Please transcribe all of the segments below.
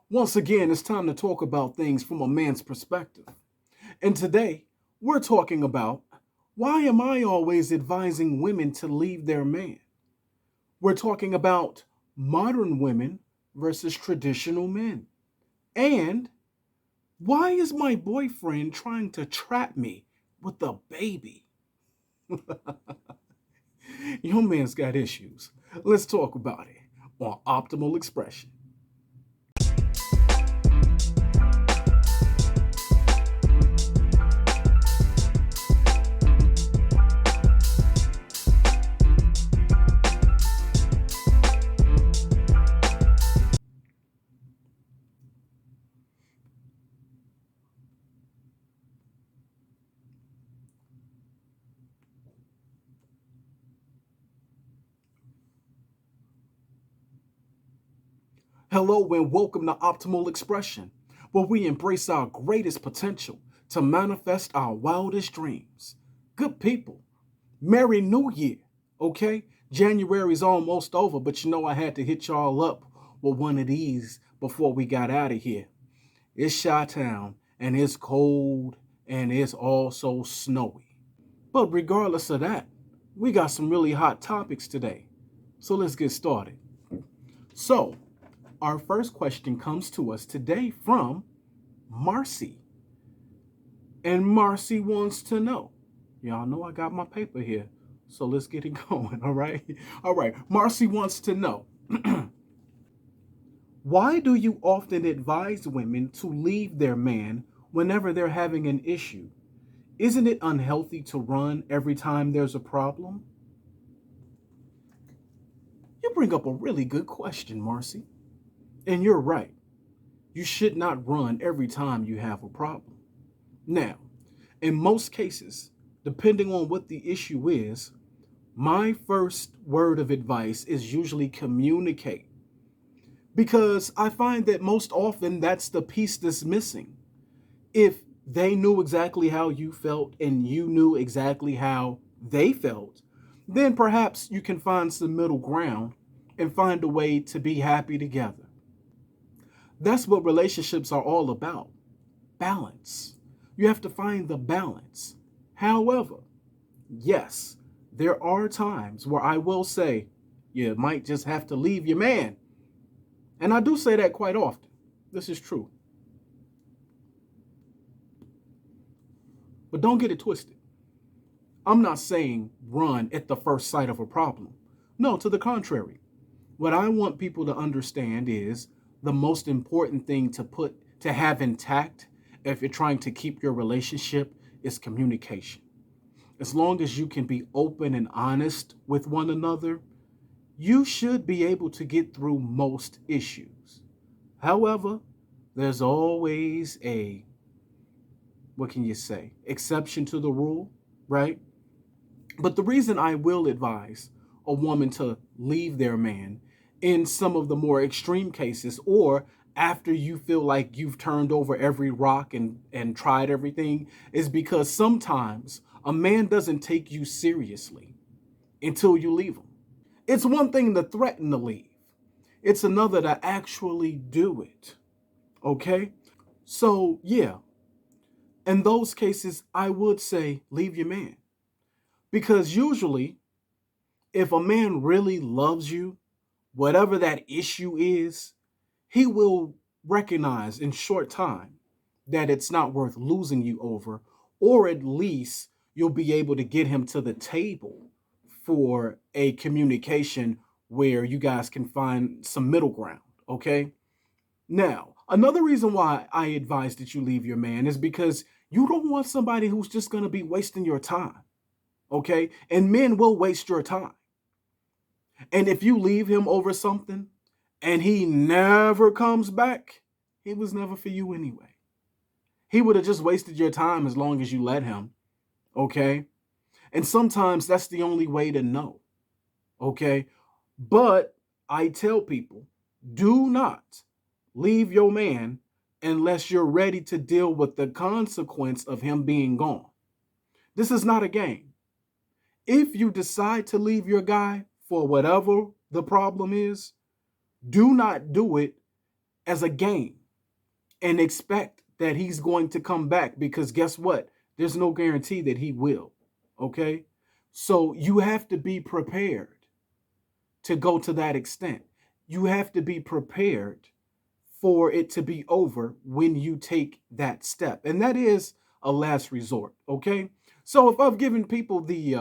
Once again, it's time to talk about things from a man's perspective. And today, we're talking about why am I always advising women to leave their man? We're talking about modern women versus traditional men. And why is my boyfriend trying to trap me with a baby? Your man's got issues. Let's talk about it on Optimal Expression. Hello and welcome to Optimal Expression, where we embrace our greatest potential to manifest our wildest dreams. Good people, Merry New Year, okay? January's almost over, but you know I had to hit y'all up with one of these before we got out of here. It's Chi-Town, and it's cold, and it's also snowy. But regardless of that, we got some really hot topics today. So let's get started. So, our first question comes to us today from Marcy. And Marcy wants to know. Y'all know I got my paper here. So let's get it going, all right? All right. Marcy wants to know. Why do you often advise women to leave their man whenever they're having an issue? Isn't it unhealthy to run every time there's a problem? You bring up a really good question, Marcy. And you're right. You should not run every time you have a problem. Now, in most cases, depending on what the issue is, my first word of advice is usually communicate. Because I find that most often that's the piece that's missing. If they knew exactly how you felt and you knew exactly how they felt, then perhaps you can find some middle ground and find a way to be happy together. That's what relationships are all about. Balance. You have to find the balance. However, yes, there are times where I will say, you might just have to leave your man. And I do say that quite often. This is true. But don't get it twisted. I'm not saying run at the first sight of a problem. No, to the contrary. What I want people to understand is the most important thing to have intact if you're trying to keep your relationship is communication. As long as you can be open and honest with one another, you should be able to get through most issues. However, there's always a, what can you say, exception to the rule, right? But the reason I will advise a woman to leave their man in some of the more extreme cases, or after you feel like you've turned over every rock and tried everything, is because sometimes a man doesn't take you seriously until you leave him. It's one thing to threaten to leave, it's another to actually do it. Okay? So, yeah, in those cases, I would say leave your man. Because usually, if a man really loves you, whatever that issue is, he will recognize in short time that it's not worth losing you over, or at least you'll be able to get him to the table for a communication where you guys can find some middle ground, okay? Now, another reason why I advise that you leave your man is because you don't want somebody who's just going to be wasting your time, okay? And men will waste your time. And if you leave him over something and he never comes back, he was never for you anyway. He would have just wasted your time as long as you let him, okay? And sometimes that's the only way to know, okay? But I tell people, do not leave your man unless you're ready to deal with the consequence of him being gone. This is not a game. If you decide to leave your guy for whatever the problem is, do not do it as a game. and expect that he's going to come back, because guess what? There's no guarantee that he will. Okay? So you have to be prepared to go to that extent. You have to be prepared for it to be over when you take that step. And that is a last resort. Okay? So if I've given people the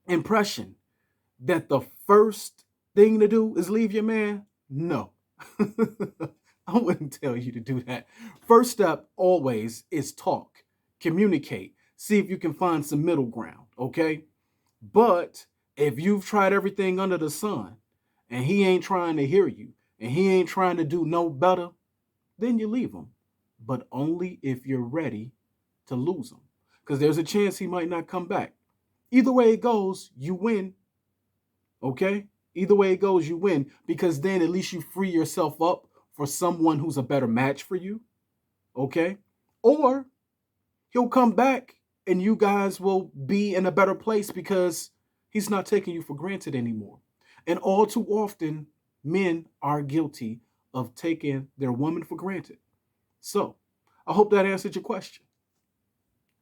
impression that the first thing to do is leave your man, no. I wouldn't tell you to do that. First step always is talk, communicate, see if you can find some middle ground, okay? But if you've tried everything under the sun and he ain't trying to hear you and he ain't trying to do no better, then you leave him. But only if you're ready to lose him, because there's a chance he might not come back. Either way it goes, you win. Okay? Either way it goes, you win, because then at least you free yourself up for someone who's a better match for you. Okay? Or he'll come back and you guys will be in a better place because he's not taking you for granted anymore. And all too often, men are guilty of taking their woman for granted. So, I hope that answered your question.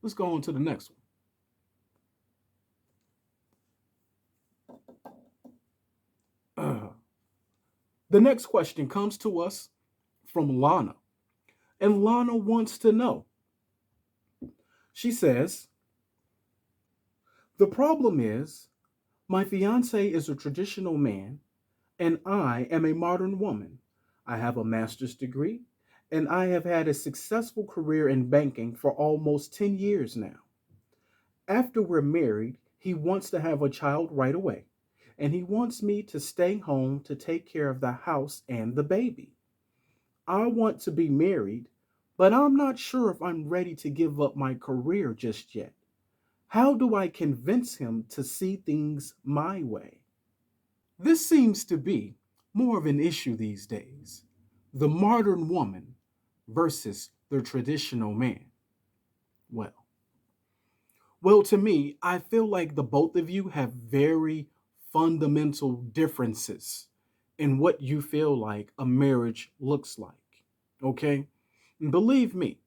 Let's go on to the next one. The next question comes to us from Lana. And Lana wants to know. She says, the problem is my fiance is a traditional man and I am a modern woman. I have a master's degree and I have had a successful career in banking for almost 10 years now. After we're married, he wants to have a child right away and he wants me to stay home to take care of the house and the baby. I want to be married, but I'm not sure if I'm ready to give up my career just yet. How do I convince him to see things my way? This seems to be more of an issue these days. The modern woman versus the traditional man. Well, well, to me, I feel like the both of you have very fundamental differences in what you feel like a marriage looks like. Okay? And believe me,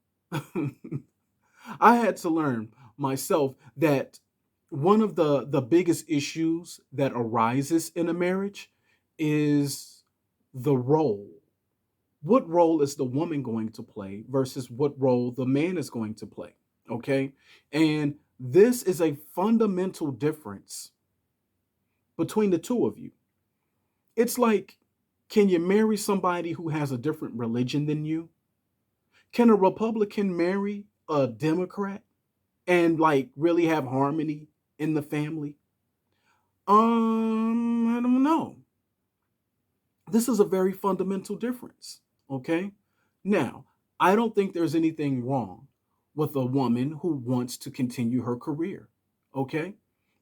I had to learn myself that one of the biggest issues that arises in a marriage is the role. What role is the woman going to play versus what role the man is going to play? Okay? And this is a fundamental difference between the two of you. It's like, can you marry somebody who has a different religion than you? Can a Republican marry a Democrat and like really have harmony in the family? I don't know. This is a very fundamental difference. Okay? Now, I don't think there's anything wrong with a woman who wants to continue her career. Okay?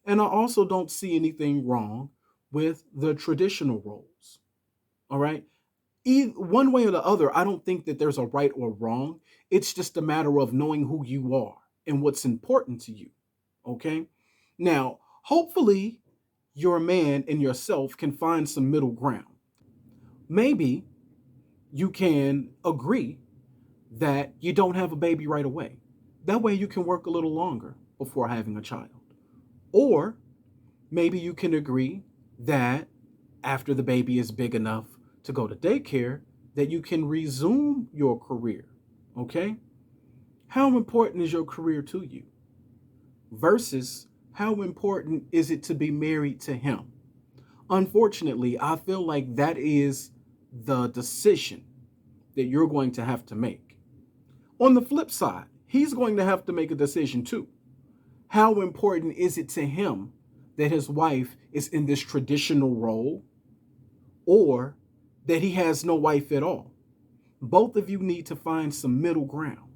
And I also don't see anything wrong with the traditional roles. All right? One way or the other, I don't think that there's a right or wrong. It's just a matter of knowing who you are and what's important to you. Okay? Now, hopefully, your man and yourself can find some middle ground. Maybe you can agree that you don't have a baby right away. That way, you can work a little longer before having a child. Or maybe you can agree that after the baby is big enough to go to daycare, that you can resume your career. Okay? How important is your career to you? Versus how important is it to be married to him? Unfortunately, I feel like that is the decision that you're going to have to make. On the flip side, he's going to have to make a decision too. How important is it to him that his wife is in this traditional role, or that he has no wife at all? Both of you need to find some middle ground.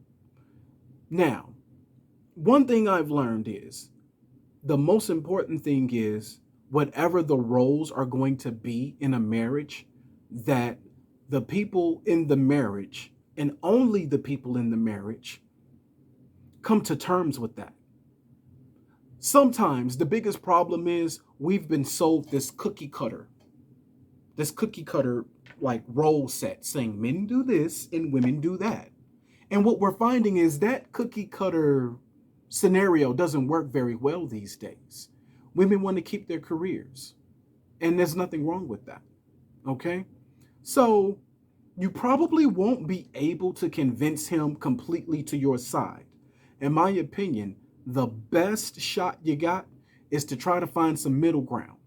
Now, one thing I've learned is the most important thing is whatever the roles are going to be in a marriage, that the people in the marriage and only the people in the marriage come to terms with that. Sometimes the biggest problem is we've been sold this cookie cutter like role set saying men do this and women do that. And what we're finding is that cookie cutter scenario doesn't work very well these days. Women want to keep their careers, and there's nothing wrong with that. Okay? So you probably won't be able to convince him completely to your side. In my opinion, the best shot you got is to try to find some middle ground.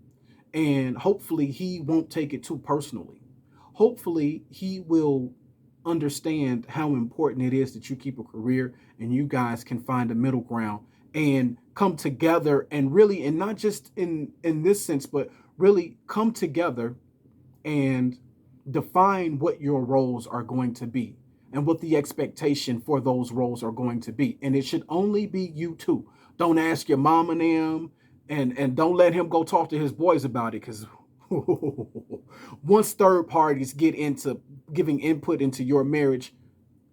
And hopefully, he won't take it too personally. Hopefully, he will understand how important it is that you keep a career and you guys can find a middle ground and come together and really, and not just in this sense, but really come together and define what your roles are going to be and what the expectation for those roles are going to be. And it should only be you two. Don't ask your mom and them, and don't let him go talk to his boys about it, because once third parties get into giving input into your marriage,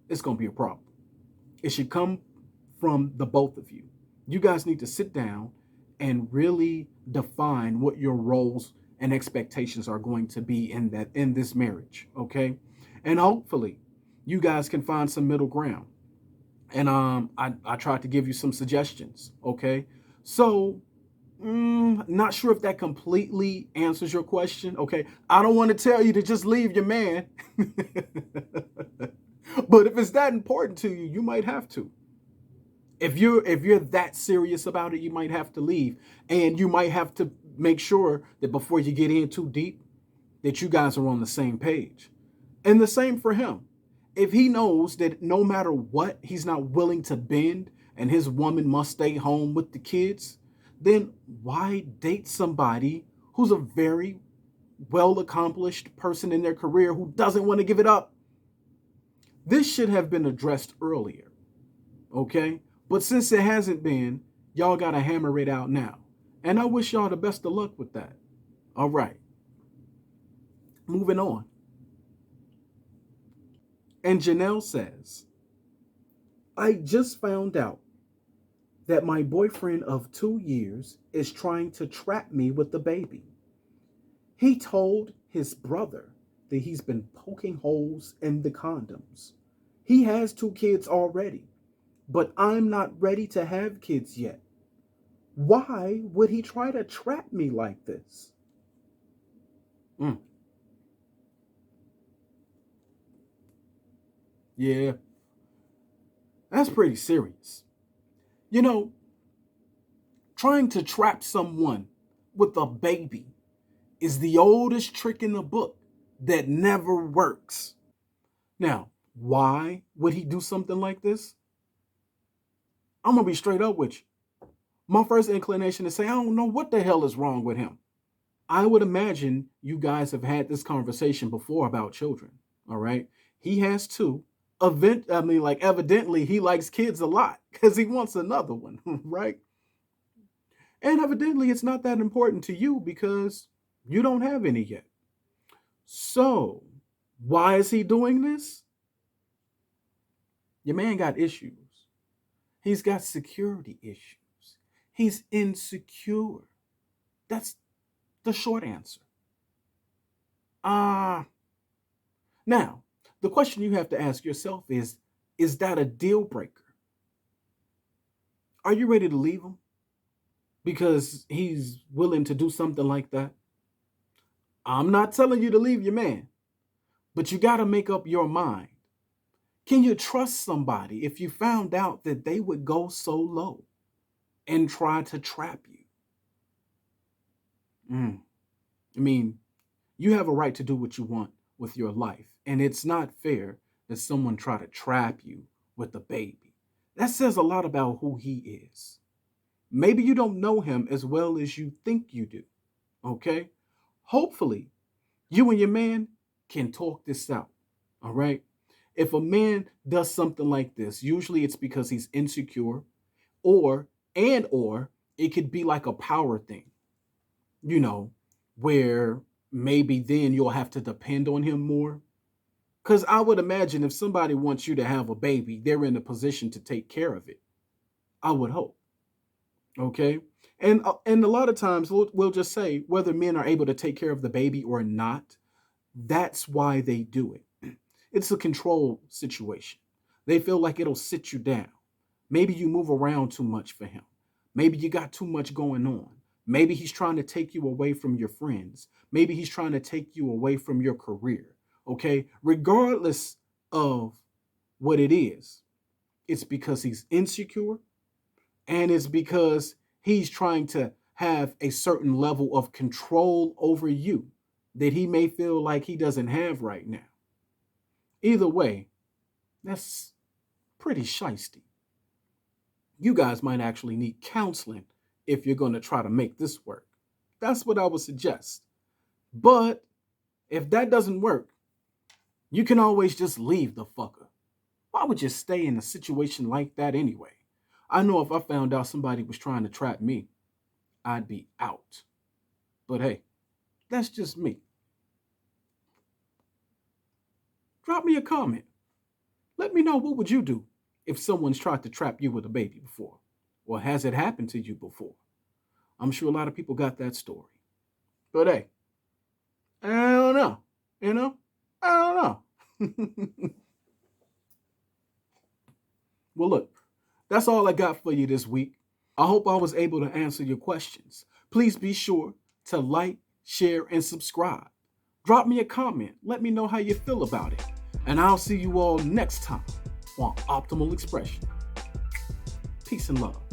it's going to be a problem. It should come from the both of you. You guys need to sit down and really define what your roles and expectations are going to be in this marriage, okay? And hopefully you guys can find some middle ground. And I tried to give you some suggestions, okay? So not sure if that completely answers your question. Okay, I don't want to tell you to just leave your man, but if it's that important to you, you might have to. If you're that serious about it, you might have to leave, and you might have to make sure that before you get in too deep, that you guys are on the same page. And the same for him. If he knows that no matter what, he's not willing to bend and his woman must stay home with the kids, then why date somebody who's a very well accomplished person in their career who doesn't want to give it up? This should have been addressed earlier, okay? But since it hasn't been, y'all got to hammer it out now. And I wish y'all the best of luck with that. All right, moving on. And Janelle says, I just found out that my boyfriend of 2 years is trying to trap me with the baby. He told his brother that he's been poking holes in the condoms. He has 2 kids already, but I'm not ready to have kids yet. Why would he try to trap me like this? Mm, yeah, that's pretty serious. You know, trying to trap someone with a baby is the oldest trick in the book that never works. Now, why would he do something like this? I'm going to be straight up with you. My first inclination is say, I don't know what the hell is wrong with him. I would imagine you guys have had this conversation before about children. All right. He has two. Evidently, he likes kids a lot because he wants another one, right? And evidently, it's not that important to you because you don't have any yet. So, why is he doing this? Your man got issues. He's got security issues. He's insecure. That's the short answer. Ah, now, the question you have to ask yourself is that a deal breaker? Are you ready to leave him because he's willing to do something like that? I'm not telling you to leave your man, but you got to make up your mind. Can you trust somebody if you found out that they would go so low and try to trap you? Mm. I mean, you have a right to do what you want with your life, and it's not fair that someone try to trap you with a baby. That says a lot about who he is. Maybe you don't know him as well as you think you do. Okay? Hopefully, you and your man can talk this out. All right? If a man does something like this, usually it's because he's insecure, or it could be like a power thing, you know, where maybe then you'll have to depend on him more. Because I would imagine if somebody wants you to have a baby, they're in a position to take care of it. I would hope. Okay. And a lot of times we'll just say whether men are able to take care of the baby or not, That's why they do it. It's a control situation. They feel like it'll sit you down. Maybe you move around too much for him. Maybe you got too much going on. Maybe he's trying to take you away from your friends. Maybe he's trying to take you away from your career. Okay? Regardless of what it is, it's because he's insecure and it's because he's trying to have a certain level of control over you that he may feel like he doesn't have right now. Either way, that's pretty shisty. You guys might actually need counseling if you're going to try to make this work. That's what I would suggest. But if that doesn't work, you can always just leave the fucker. Why would you stay in a situation like that anyway? I know if I found out somebody was trying to trap me, I'd be out. But hey, that's just me. Drop me a comment. Let me know, what would you do if someone's tried to trap you with a baby before? Or has it happened to you before? I'm sure a lot of people got that story. But hey, I don't know. I don't know. Well, look, that's all I got for you this week. I hope I was able to answer your questions. Please be sure to like, share, and subscribe. Drop me a comment. Let me know how you feel about it. And I'll see you all next time on Optimal Expression. Peace and love.